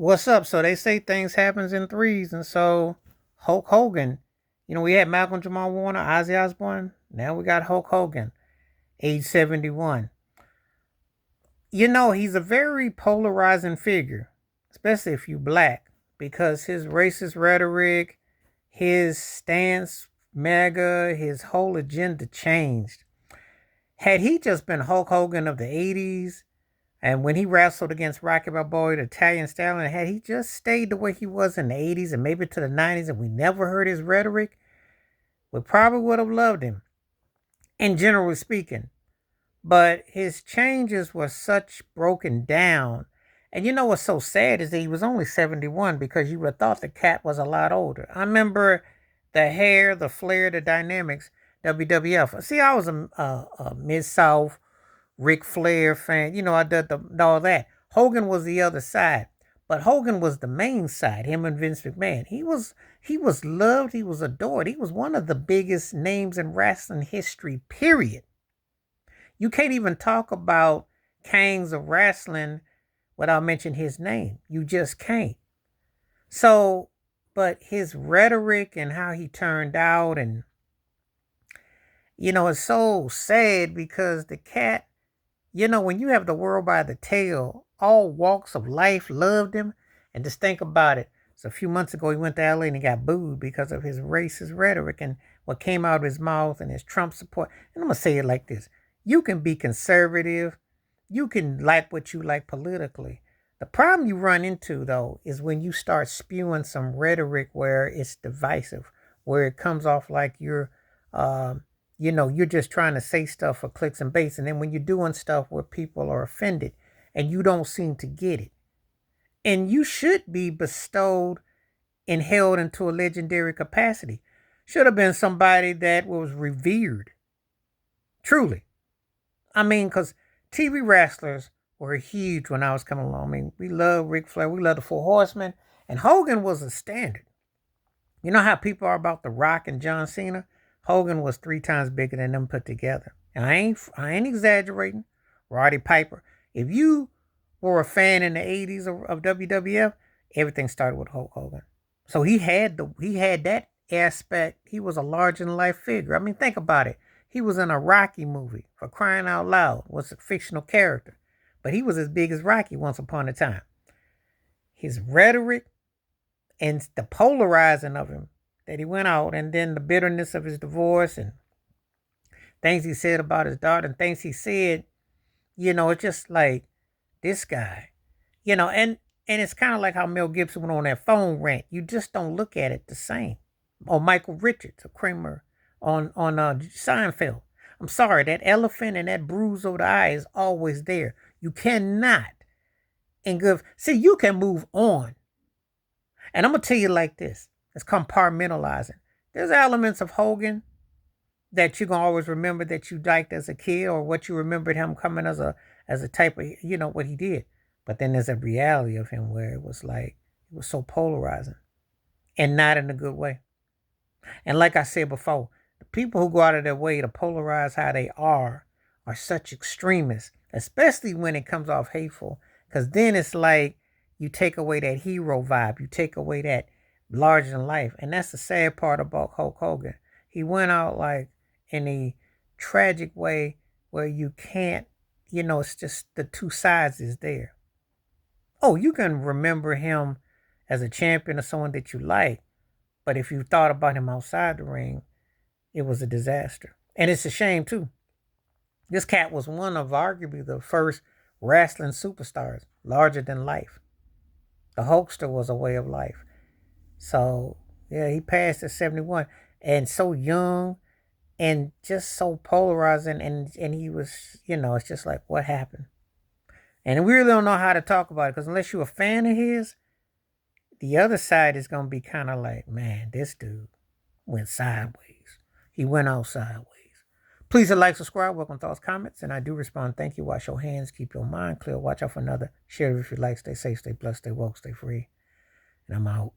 What's up? So they say things happens in threes, and so Hulk Hogan, we had Malcolm Jamal Warner, Ozzy Osbourne. Now we got Hulk Hogan, age 71. He's a very polarizing figure, especially if you black, because his racist rhetoric, his stance, MAGA, his whole agenda changed. Had he just been Hulk Hogan of the 80s, and when he wrestled against Rocky Balboa, the Italian Stallion, had he just stayed the way he was in the 80s and maybe to the 90s and we never heard his rhetoric, we probably would have loved him, in generally speaking. But his changes were such broken down. And what's so sad is that he was only 71 because you would have thought the cat was a lot older. I remember the hair, the flair, the dynamics, WWF. See, I was a Mid-South Ric Flair fan. I did all that. Hogan was the other side. But Hogan was the main side, him and Vince McMahon. He was loved, he was adored. He was one of the biggest names in wrestling history, period. You can't even talk about kings of wrestling without mentioning his name. You just can't. So, but his rhetoric and how he turned out, and it's so sad because the cat, when you have the world by the tail, all walks of life loved him. And just think about it. So a few months ago, he went to LA and he got booed because of his racist rhetoric and what came out of his mouth and his Trump support. And I'm going to say it like this. You can be conservative. You can like what you like politically. The problem you run into, though, is when you start spewing some rhetoric where it's divisive, where it comes off like you're just trying to say stuff for clicks and baits. And then when you're doing stuff where people are offended and you don't seem to get it. And you should be bestowed and held into a legendary capacity. Should have been somebody that was revered. Truly. I mean, because TV wrestlers were huge when I was coming along. I mean, we love Ric Flair. We love the Four Horsemen. And Hogan was a standard. You know how people are about The Rock and John Cena? Hogan was 3 times bigger than them put together. And I ain't exaggerating. Roddy Piper. If you were a fan in the 80s of WWF, everything started with Hulk Hogan. So he had that aspect. He was a larger than life figure. I mean, think about it. He was in a Rocky movie, for crying out loud. Was a fictional character. But he was as big as Rocky once upon a time. His rhetoric and the polarizing of him that he went out, and then the bitterness of his divorce and things he said about his daughter and things he said, it's just like this guy, and it's kind of like how Mel Gibson went on that phone rant. You just don't look at it the same. Or Michael Richards, or Kramer on Seinfeld. I'm sorry, that elephant and that bruise over the eye is always there. You cannot see, you can move on. And I'm going to tell you like this. It's compartmentalizing. There's elements of Hogan that you're going to always remember that you liked as a kid, or what you remembered him coming as a type of, what he did. But then there's a reality of him where it was so polarizing and not in a good way. And like I said before, the people who go out of their way to polarize how they are such extremists, especially when it comes off hateful, because then it's like you take away that hero vibe. You take away that larger than life. And that's the sad part about Hulk Hogan. He went out like in a tragic way where you can't, it's just the two sides is there. Oh, you can remember him as a champion or someone that you like. But if you thought about him outside the ring, it was a disaster. And it's a shame, too. This cat was one of arguably the first wrestling superstars, larger than life. The Hulkster was a way of life. So, yeah, he passed at 71 and so young and just so polarizing. And he was, it's just like, what happened? And we really don't know how to talk about it, because unless you're a fan of his, the other side is going to be kind of like, man, this dude went sideways. He went out sideways. Please hit like, subscribe, welcome thoughts, comments, and I do respond. Thank you. Wash your hands, keep your mind clear, watch out for another. Share it if you like. Stay safe, stay blessed, stay woke, stay free. And I'm out.